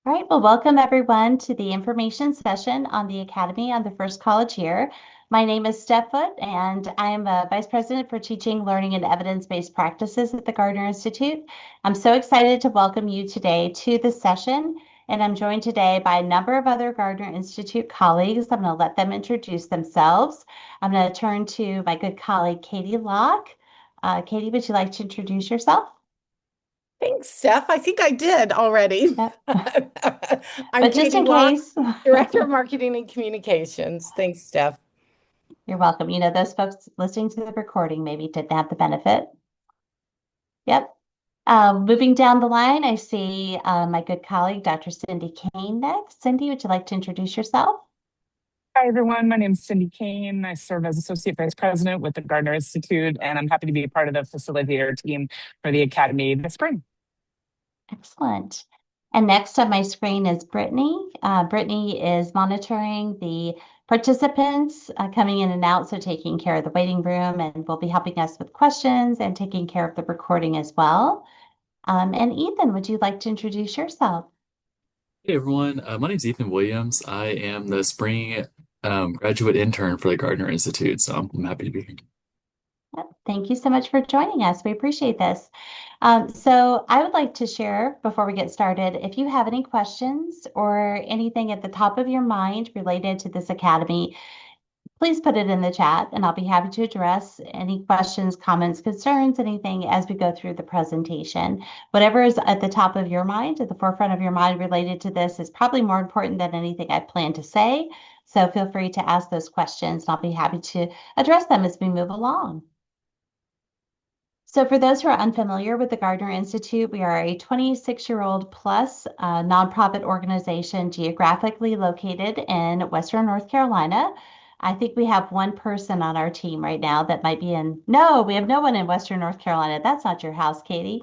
All right, well, welcome everyone to the information session on the Academy on the First College Year. My name is Steph Foote, and I am a Vice President for Teaching, Learning, and Evidence-Based Practices at the Gardner Institute. I'm so excited to welcome you today to the session, and I'm joined today by a number of other Gardner Institute colleagues. I'm going to let them introduce themselves. I'm going to turn to my good colleague, Katie Locke. Katie, would you like to introduce yourself? Thanks, Steph. I think I did already. Yep. I'm But just Katie in Locke, case, Director of Marketing and Communications. Thanks, Steph. you're welcome. You know, those folks listening to the recording maybe didn't have the benefit. Yep. Moving down the line, I see my good colleague, Dr. Cindy Kane next. Cindy, would you like to introduce yourself? Hi, everyone. My name is Cindy Kane. I serve as Associate Vice President with the Gardner Institute, and I'm happy to be a part of the facilitator team for the Academy this spring. Excellent. And next on my screen is Brittany. Brittany is monitoring the participants coming in and out, so taking care of the waiting room, and will be helping us with questions and taking care of the recording as well. And Ethan, would you like to introduce yourself? Hey everyone, my name's Ethan Williams. I am the spring graduate intern for the Gardner Institute, so I'm happy to be here. Yep. Thank you so much for joining us. We appreciate this. So I would like to share before we get started, if you have any questions or anything at the top of your mind related to this academy, please put it in the chat and I'll be happy to address any questions, comments, concerns, anything as we go through the presentation. Whatever is at the top of your mind, at the forefront of your mind related to this is probably more important than anything I plan to say. So feel free to ask those questions and I'll be happy to address them as we move along. So for those who are unfamiliar with the Gardner Institute, we are a 26-year-old plus nonprofit organization geographically located in Western North Carolina. I think we have one person on our team right now that might be in. No, we have no one in Western North Carolina. That's not your house, Katie.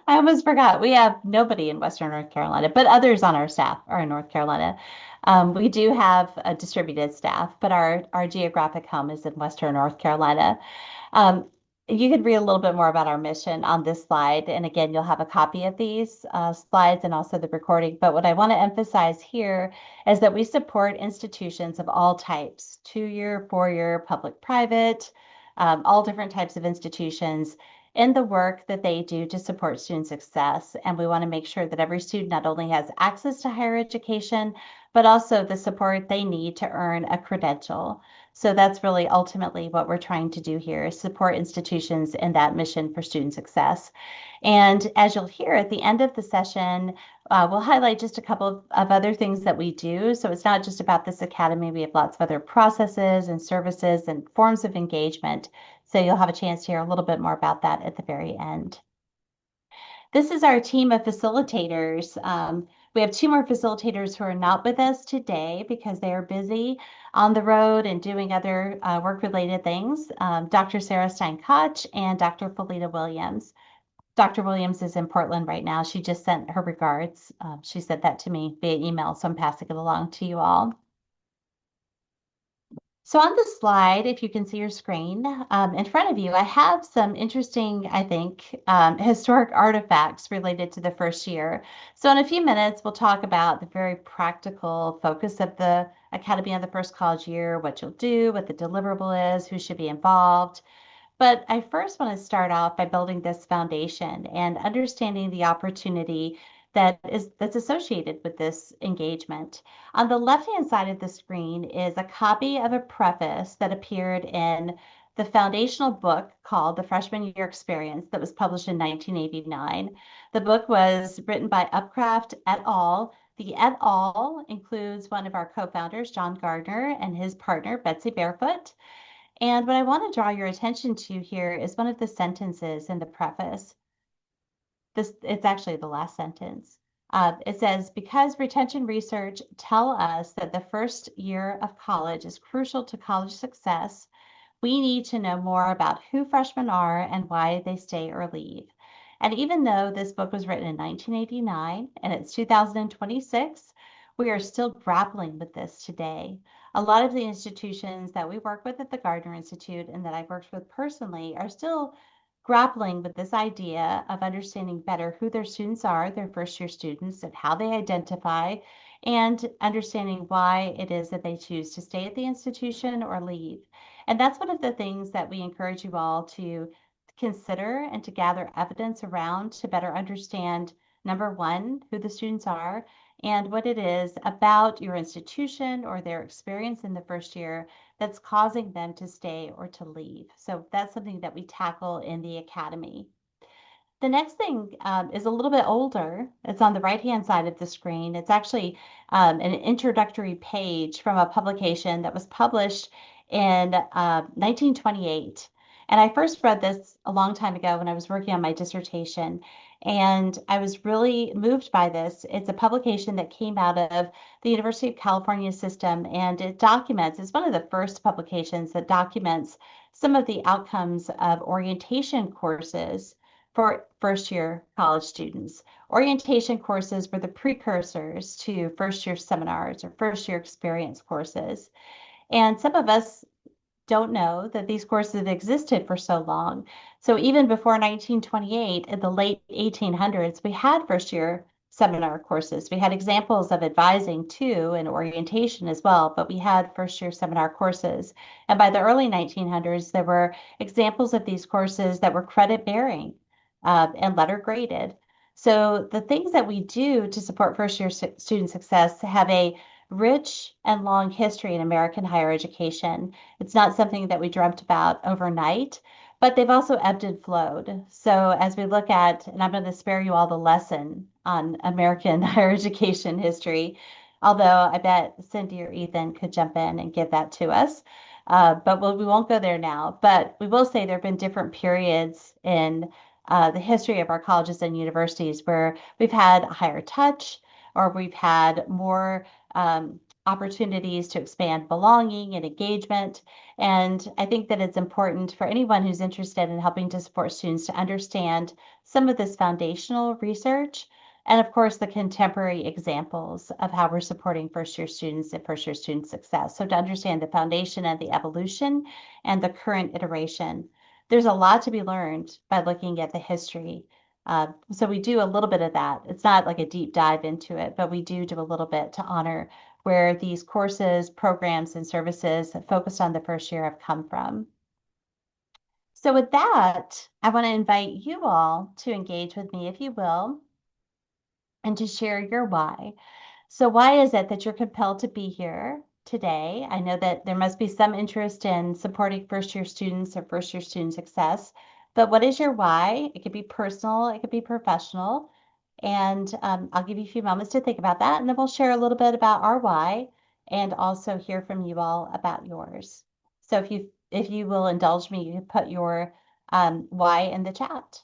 I almost forgot. We have nobody in Western North Carolina, but others on our staff are in North Carolina. We do have a distributed staff, but our geographic home is in Western North Carolina. Um, you could read a little bit more about our mission on this slide. And again, you'll have a copy of these slides and also the recording. But what I want to emphasize here is that we support institutions of all types, 2-year, 4-year, public, private, all different types of institutions in the work that they do to support student success. And we want to make sure that every student not only has access to higher education, but also the support they need to earn a credential. So that's really ultimately what we're trying to do here is support institutions in that mission for student success. And as you'll hear at the end of the session, we'll highlight just a couple of other things that we do. So it's not just about this academy. We have lots of other processes and services and forms of engagement. So you'll have a chance to hear a little bit more about that at the very end. This is our team of facilitators. We have 2 more facilitators who are not with us today because they are busy on the road and doing other work-related things. Dr. Sarah Stein-Koch and Dr. Felita Williams. Dr. Williams is in Portland right now. She just sent her regards. She said that to me via email, so I'm passing it along to you all. So on this slide, if you can see your screen in front of you, I have some interesting, I think, historic artifacts related to the first year. So in a few minutes, we'll talk about the very practical focus of the Academy of the First College Year, what you'll do, what the deliverable is, who should be involved. But I first want to start off by building this foundation and understanding the opportunity that's associated with this engagement. On the left-hand side of the screen is a copy of a preface that appeared in the foundational book called The Freshman Year Experience that was published in 1989. The book was written by Upcraft et al. The et al. Includes one of our co-founders, John Gardner, and his partner, Betsy Barefoot. And what I want to draw your attention to here is one of the sentences in the preface. It's actually the last sentence. It says, because retention research tell us that the first year of college is crucial to college success, we need to know more about who freshmen are and why they stay or leave. And even though this book was written in 1989 and it's 2026, we are still grappling with this today. A lot of the institutions that we work with at the Gardner Institute and that I've worked with personally are still grappling with this idea of understanding better who their students are, their first year students, and how they identify, and understanding why it is that they choose to stay at the institution or leave. And that's one of the things that we encourage you all to consider and to gather evidence around to better understand, number one, who the students are and what it is about your institution or their experience in the first year that's causing them to stay or to leave. So that's something that we tackle in the academy. The next thing is a little bit older. It's on the right-hand side of the screen. It's actually an introductory page from a publication that was published in 1928. And I first read this a long time ago when I was working on my dissertation, and I was really moved by this. It's a publication that came out of the University of California system, and it's one of the first publications that documents some of the outcomes of orientation courses for first year college students. Orientation courses were the precursors to first year seminars or first year experience courses. And some of us don't know that these courses have existed for so long. So even before 1928, in the late 1800s, we had first year seminar courses. We had examples of advising too and orientation as well, but we had first year seminar courses. And by the early 1900s, there were examples of these courses that were credit bearing and letter graded. So the things that we do to support first year student success have a rich and long history in American higher education. It's not something that we dreamt about overnight, but they've also ebbed and flowed. So as we look at, and I'm going to spare you all the lesson on American higher education history, although I bet Cindy or Ethan could jump in and give that to us. But we won't go there now. But we will say there have been different periods in the history of our colleges and universities where we've had higher touch or we've had more opportunities to expand belonging and engagement. And I think that it's important for anyone who's interested in helping to support students to understand some of this foundational research and of course the contemporary examples of how we're supporting first year students and first year student success. So to understand the foundation and the evolution and the current iteration. There's a lot to be learned by looking at the history. So we do a little bit of that. It's not like a deep dive into it, but we do a little bit to honor where these courses, programs, and services focused on the first year have come from. So with that, I want to invite you all to engage with me, if you will, and to share your why. So why is it that you're compelled to be here today? I know that there must be some interest in supporting first year students or first year student success, but what is your why? It could be personal, it could be professional. And I'll give you a few moments to think about that, and then we'll share a little bit about our why and also hear from you all about yours. So if you will indulge me, you can put your why in the chat.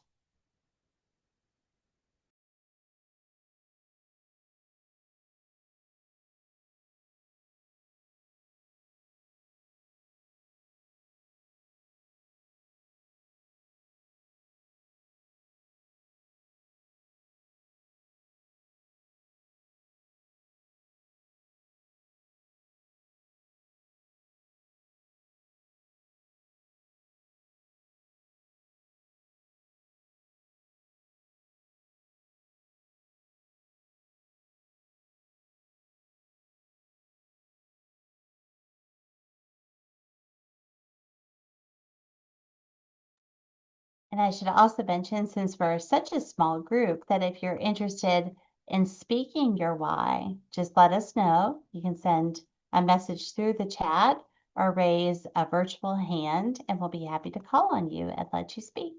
And I should also mention, since we're such a small group, that if you're interested in speaking your why, just let us know. You can send a message through the chat or raise a virtual hand, and we'll be happy to call on you and let you speak.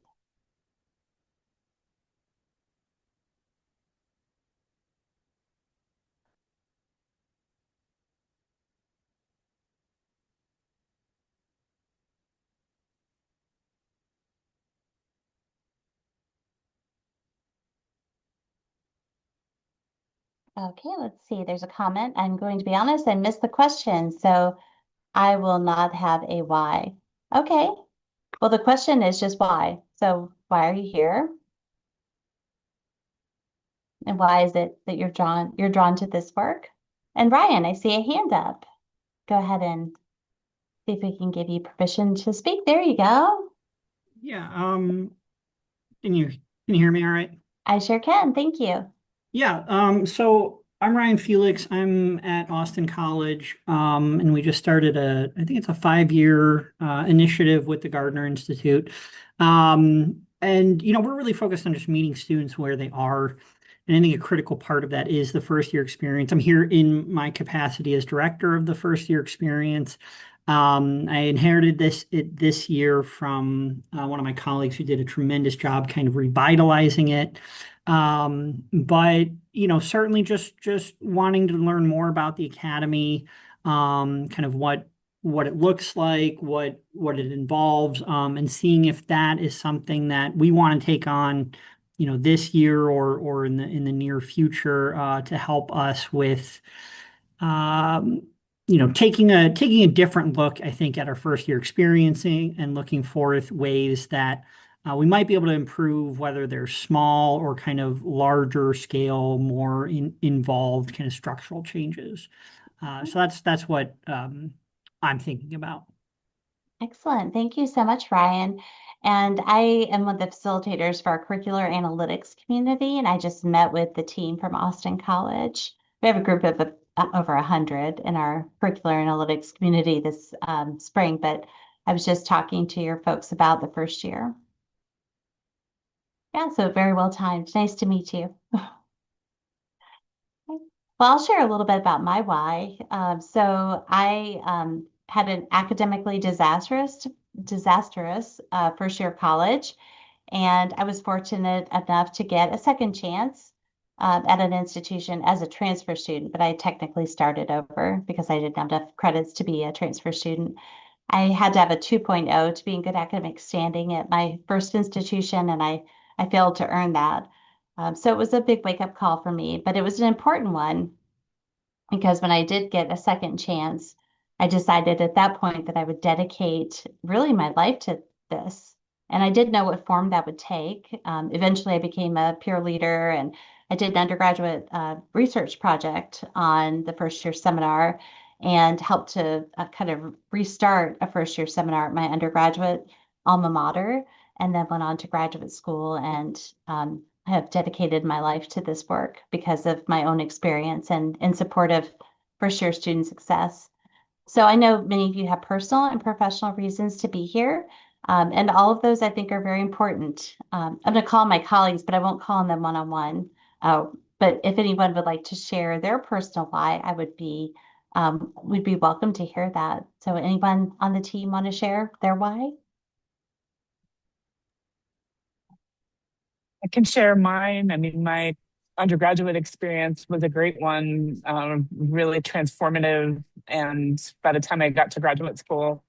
Okay, let's see. There's a comment. I'm going to be honest, I missed the question, so I will not have a why. Okay. Well, the question is just why. So why are you here? And why is it that you're drawn to this work? And Ryan, I see a hand up. Go ahead and see if we can give you permission to speak. There you go. Yeah, Can you hear me all right? I sure can. Thank you. Yeah, so I'm Ryan Felix. I'm at Austin College, and we just started I think it's a 5-year initiative with the Gardner Institute. And we're really focused on just meeting students where they are. And I think a critical part of that is the first year experience. I'm here in my capacity as director of the first year experience. I inherited this year from one of my colleagues who did a tremendous job kind of revitalizing it. But certainly just wanting to learn more about the academy, kind of what it looks like, what it involves, and seeing if that is something that we want to take on, this year or in the near future, to help us with, um, taking a different look, I think, at our first year experiencing and looking for ways that we might be able to improve, whether they're small or kind of larger scale, more involved kind of structural changes. So that's what I'm thinking about. Excellent. Thank you so much, Ryan. And I am one of the facilitators for our curricular analytics community, and I just met with the team from Austin College. We have a group of over 100 in our curricular analytics community this spring, but I was just talking to your folks about the first year. Yeah, so very well timed. Nice to meet you. Well, I'll share a little bit about my why. So I had an academically disastrous first year of college, and I was fortunate enough to get a second chance at an institution as a transfer student, but I technically started over because I didn't have enough credits to be a transfer student. I had to have a 2.0 to be in good academic standing at my first institution, and I failed to earn that. So it was a big wake-up call for me, but it was an important one because when I did get a second chance, I decided at that point that I would dedicate really my life to this. And I didn't know what form that would take. Eventually, I became a peer leader and I did an undergraduate research project on the first year seminar and helped to kind of restart a first year seminar at my undergraduate alma mater, and then went on to graduate school and have dedicated my life to this work because of my own experience and in support of first year student success. So I know many of you have personal and professional reasons to be here. And all of those I think are very important. I'm going to call my colleagues, but I won't call on them one-on-one. But if anyone would like to share their personal why, we'd be welcome to hear that. So anyone on the team want to share their why? I can share mine. I mean, my undergraduate experience was a great one, really transformative. And by the time I got to graduate school,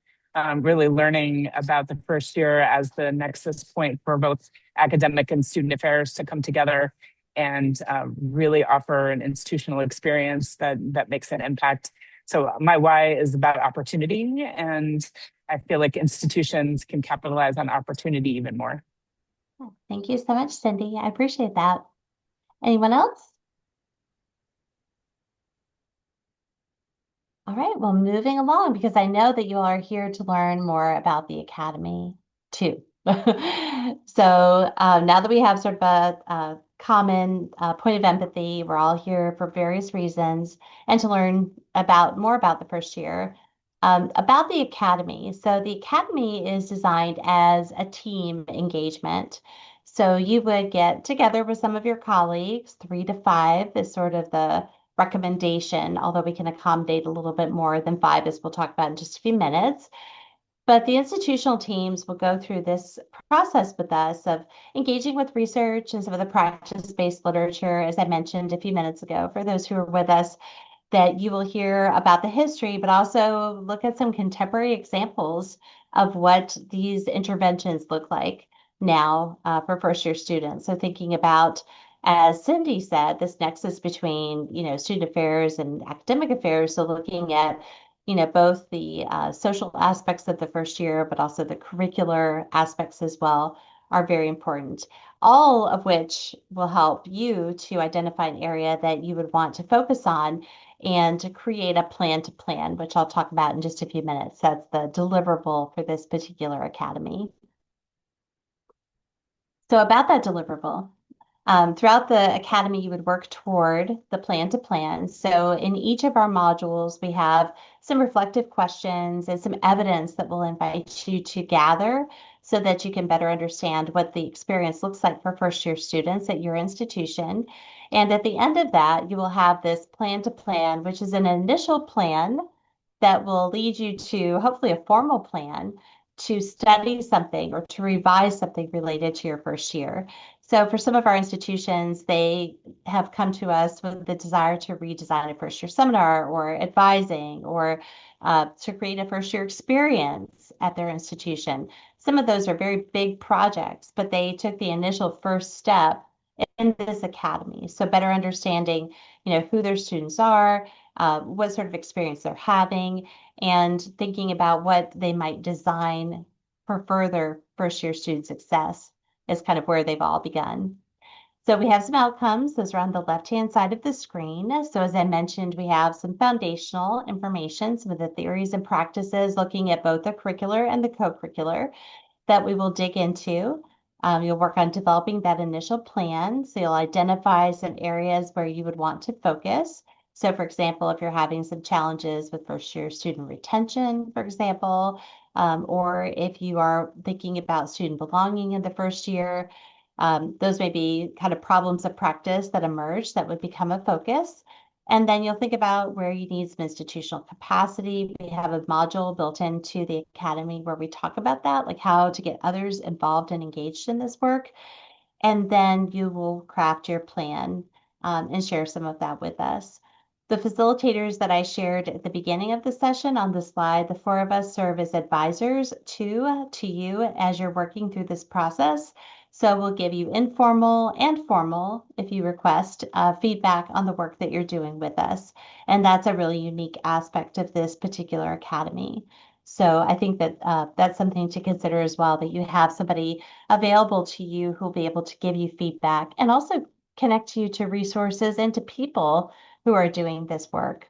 really learning about the first year as the nexus point for both academic and student affairs to come together and really offer an institutional experience that makes an impact. So my why is about opportunity, and I feel like institutions can capitalize on opportunity even more. Thank you so much, Cindy. I appreciate that. Anyone else? All right, well, moving along, because I know that you all are here to learn more about the Academy too. So now that we have sort of a common point of empathy, we're all here for various reasons and to learn more about the first year. About the Academy. So the Academy is designed as a team engagement. So you would get together with some of your colleagues, 3 to 5 is sort of the recommendation, although we can accommodate a little bit more than 5, as we'll talk about in just a few minutes. But the institutional teams will go through this process with us of engaging with research and some of the practice-based literature, as I mentioned a few minutes ago, for those who are with us, that you will hear about the history, but also look at some contemporary examples of what these interventions look like now for first year students. So thinking about, as Cindy said, this nexus between, student affairs and academic affairs. So looking at, both the social aspects of the first year, but also the curricular aspects as well are very important. All of which will help you to identify an area that you would want to focus on and to create a plan to plan, which I'll talk about in just a few minutes. That's the deliverable for this particular academy. So about that deliverable, throughout the academy, you would work toward the plan to plan. So in each of our modules, we have some reflective questions and some evidence that we'll invite you to gather so that you can better understand what the experience looks like for first year students at your institution. And at the end of that, you will have this plan to plan, which is an initial plan that will lead you to hopefully a formal plan to study something or to revise something related to your first year. So for some of our institutions, they have come to us with the desire to redesign a first year seminar or advising or to create a first year experience at their institution. Some of those are very big projects, but they took the initial first step in this academy. So better understanding, who their students are, what sort of experience they're having, and thinking about what they might design for further first year student success is kind of where they've all begun. So we have some outcomes. Those are on the left-hand side of the screen. So as I mentioned, we have some foundational information, some of the theories and practices looking at both the curricular and the co-curricular that we will dig into. You'll work on developing that initial plan. So you'll identify some areas where you would want to focus. So for example, if you're having some challenges with first year student retention, for example, or if you are thinking about student belonging in the first year, those may be kind of problems of practice that emerge that would become a focus. And then you'll think about where you need some institutional capacity. We have a module built into the academy where we talk about that, like how to get others involved and engaged in this work. And then you will craft your plan and share some of that with us. The facilitators that I shared at the beginning of the session on the slide, the four of us serve as advisors to you as you're working through this process. So we'll give you informal and formal, if you request, feedback on the work that you're doing with us. And that's a really unique aspect of this particular academy. So I think that that's something to consider as well, that you have somebody available to you who'll be able to give you feedback and also connect you to resources and to people who are doing this work.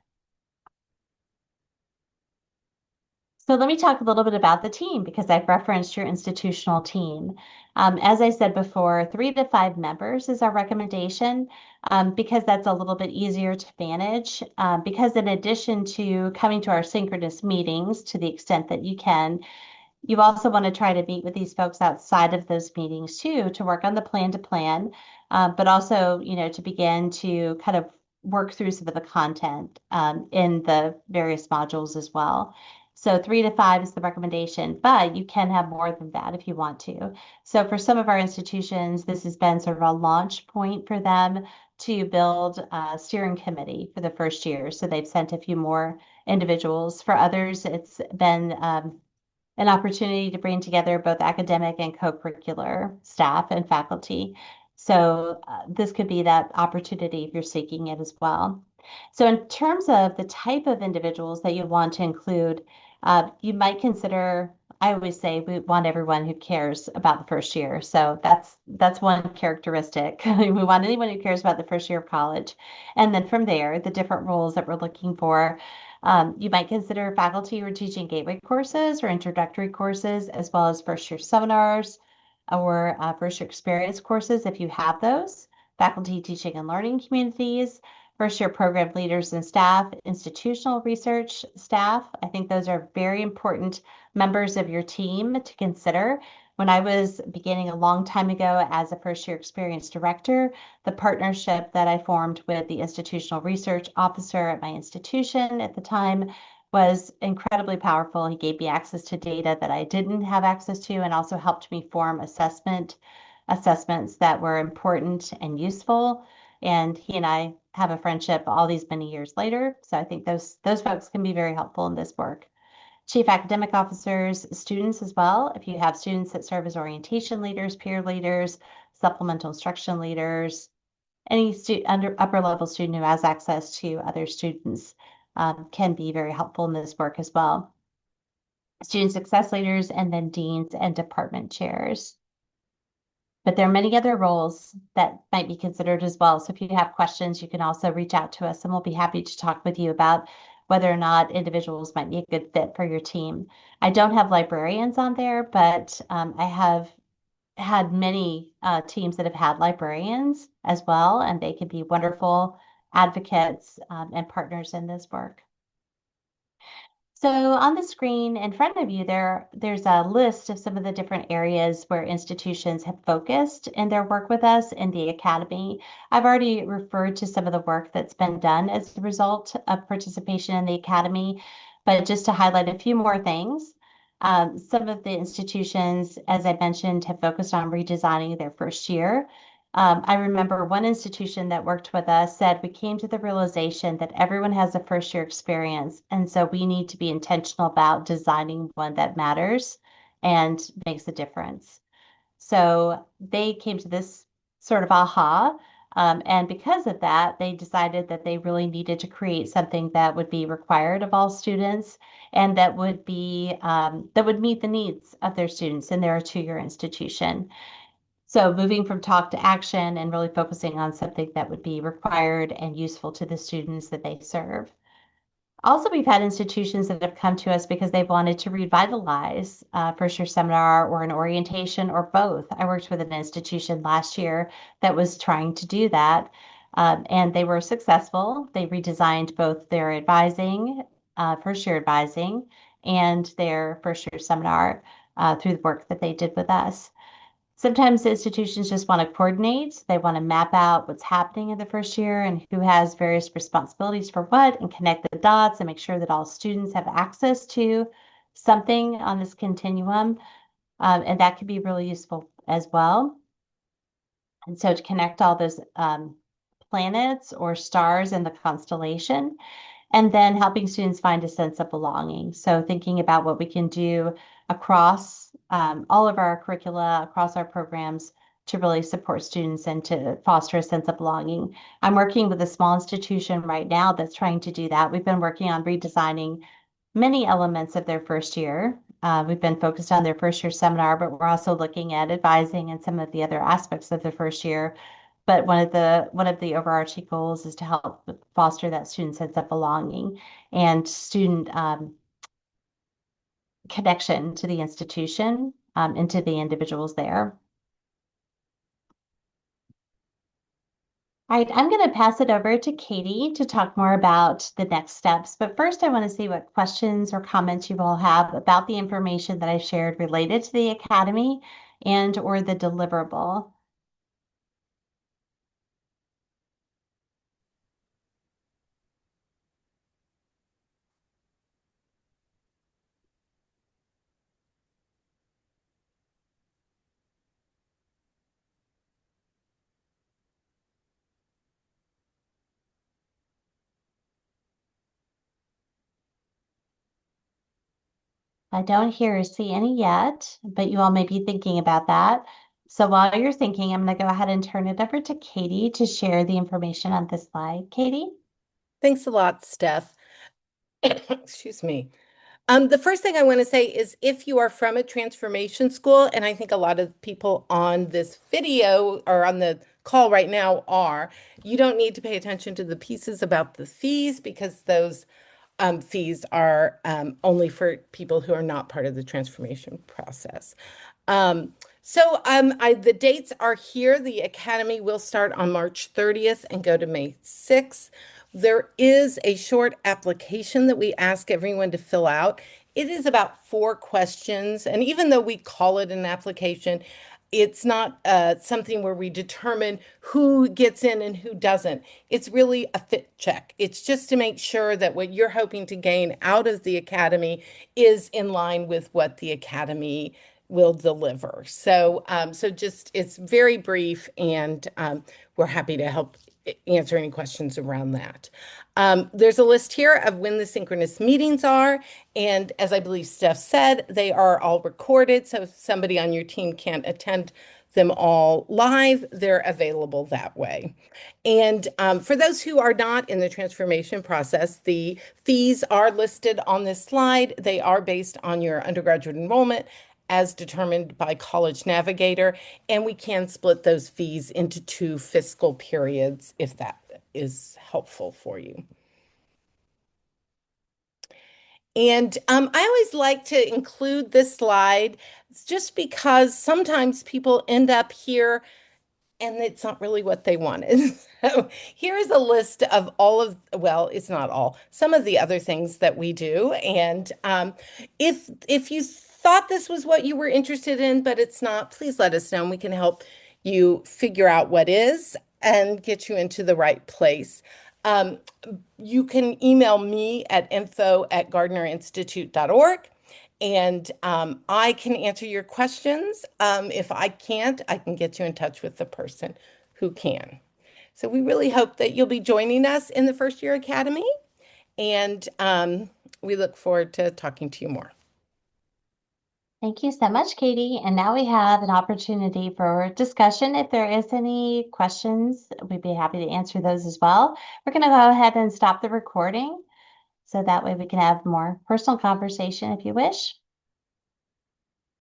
So let me talk a little bit about the team because I've referenced your institutional team. As I said before, 3 to 5 members is our recommendation because that's a little bit easier to manage. Because in addition to coming to our synchronous meetings to the extent that you can, you also want to try to meet with these folks outside of those meetings too, to work on the plan to plan, but also, to begin to kind of work through some of the content in the various modules as well. So 3 to 5 is the recommendation, but you can have more than that if you want to. So for some of our institutions, this has been sort of a launch point for them to build a steering committee for the first year. So they've sent a few more individuals. For others, it's been an opportunity to bring together both academic and co-curricular staff and faculty. So this could be that opportunity if you're seeking it as well. So in terms of the type of individuals that you want to include, you might consider, I always say we want everyone who cares about the first year. So that's one characteristic. We want anyone who cares about the first year of college. And then from there, the different roles that we're looking for. You might consider faculty who are teaching gateway courses or introductory courses, as well as first year seminars or first year experience courses if you have those, faculty teaching and learning communities, first year program leaders and staff, institutional research staff. I think those are very important members of your team to consider. When I was beginning a long time ago as a first year experience director, the partnership that I formed with the institutional research officer at my institution at the time was incredibly powerful. He gave me access to data that I didn't have access to and also helped me form assessments that were important and useful. And he and I have a friendship all these many years later. So I think those folks can be very helpful in this work. Chief academic officers, students as well. If you have students that serve as orientation leaders, peer leaders, supplemental instruction leaders, any upper level student who has access to other students can be very helpful in this work as well. Student success leaders, and then deans and department chairs. But there are many other roles that might be considered as well. So if you have questions, you can also reach out to us and we'll be happy to talk with you about whether or not individuals might be a good fit for your team. I don't have librarians on there, but I have had many teams that have had librarians as well, and they can be wonderful advocates and partners in this work. So on the screen in front of you, there's a list of some of the different areas where institutions have focused in their work with us in the Academy. I've already referred to some of the work that's been done as a result of participation in the Academy, but just to highlight a few more things. Some of the institutions, as I mentioned, have focused on redesigning their first year. I remember one institution that worked with us said we came to the realization that everyone has a first year experience. And so we need to be intentional about designing one that matters and makes a difference. So they came to this sort of aha. And because of that, they decided that they really needed to create something that would be required of all students and that would be that would meet the needs of their students in their two-year institution. So moving from talk to action and really focusing on something that would be required and useful to the students that they serve. Also, we've had institutions that have come to us because they've wanted to revitalize first year seminar or an orientation or both. I worked with an institution last year that was trying to do that, and they were successful. They redesigned both their advising, first year advising, and their first year seminar through the work that they did with us. Sometimes institutions just want to coordinate. They want to map out what's happening in the first year and who has various responsibilities for what and connect the dots and make sure that all students have access to something on this continuum. And that can be really useful as well. And so to connect all those planets or stars in the constellation, and then helping students find a sense of belonging. So thinking about what we can do across all of our curricula, across our programs to really support students and to foster a sense of belonging. I'm working with a small institution right now that's trying to do that. We've been working on redesigning many elements of their first year. We've been focused on their first year seminar, but we're also looking at advising and some of the other aspects of the first year. But one of the overarching goals is to help foster that student sense of belonging and student connection to the institution and to the individuals there. All right, I'm going to pass it over to Katie to talk more about the next steps. But first, I want to see what questions or comments you all have about the information that I shared related to the Academy and or the deliverable. I don't hear or see any yet, but you all may be thinking about that. So while you're thinking, I'm going to go ahead and turn it over to Katie to share the information on this slide. Katie? Thanks a lot, Steph. Excuse me. The first thing I want to say is if you are from a transformation school, and I think a lot of people on this video or on the call right now are, you don't need to pay attention to the pieces about the fees because those fees are only for people who are not part of the transformation process. The dates are here. The Academy will start on March 30th and go to May 6th. There is a short application that we ask everyone to fill out. It is about 4 questions, and even though we call it an application, it's not something where we determine who gets in and who doesn't. It's really a fit check. It's just to make sure that what you're hoping to gain out of the Academy is in line with what the Academy will deliver. So just it's very brief, and we're happy to help answer any questions around that. There's a list here of when the synchronous meetings are, and as I believe Steph said, they are all recorded, so if somebody on your team can't attend them all live, they're available that way. And for those who are not in the transformation process, the fees are listed on this slide. They are based on your undergraduate enrollment as determined by College Navigator, and we can split those fees into 2 fiscal periods if that is helpful for you. And I always like to include this slide just because sometimes people end up here and it's not really what they wanted. So here is a list of all of, well, it's not all, some of the other things that we do. And if you thought this was what you were interested in, but it's not, please let us know and we can help you figure out what is and get you into the right place. Um, you can email me at info@gardnerinstitute.org. And I can answer your questions. If I can't, I can get you in touch with the person who can. So we really hope that you'll be joining us in the First Year Academy, and we look forward to talking to you more. Thank you so much, Katie. And now we have an opportunity for discussion. If there is any questions, we'd be happy to answer those as well. We're going to go ahead and stop the recording so that way we can have more personal conversation if you wish.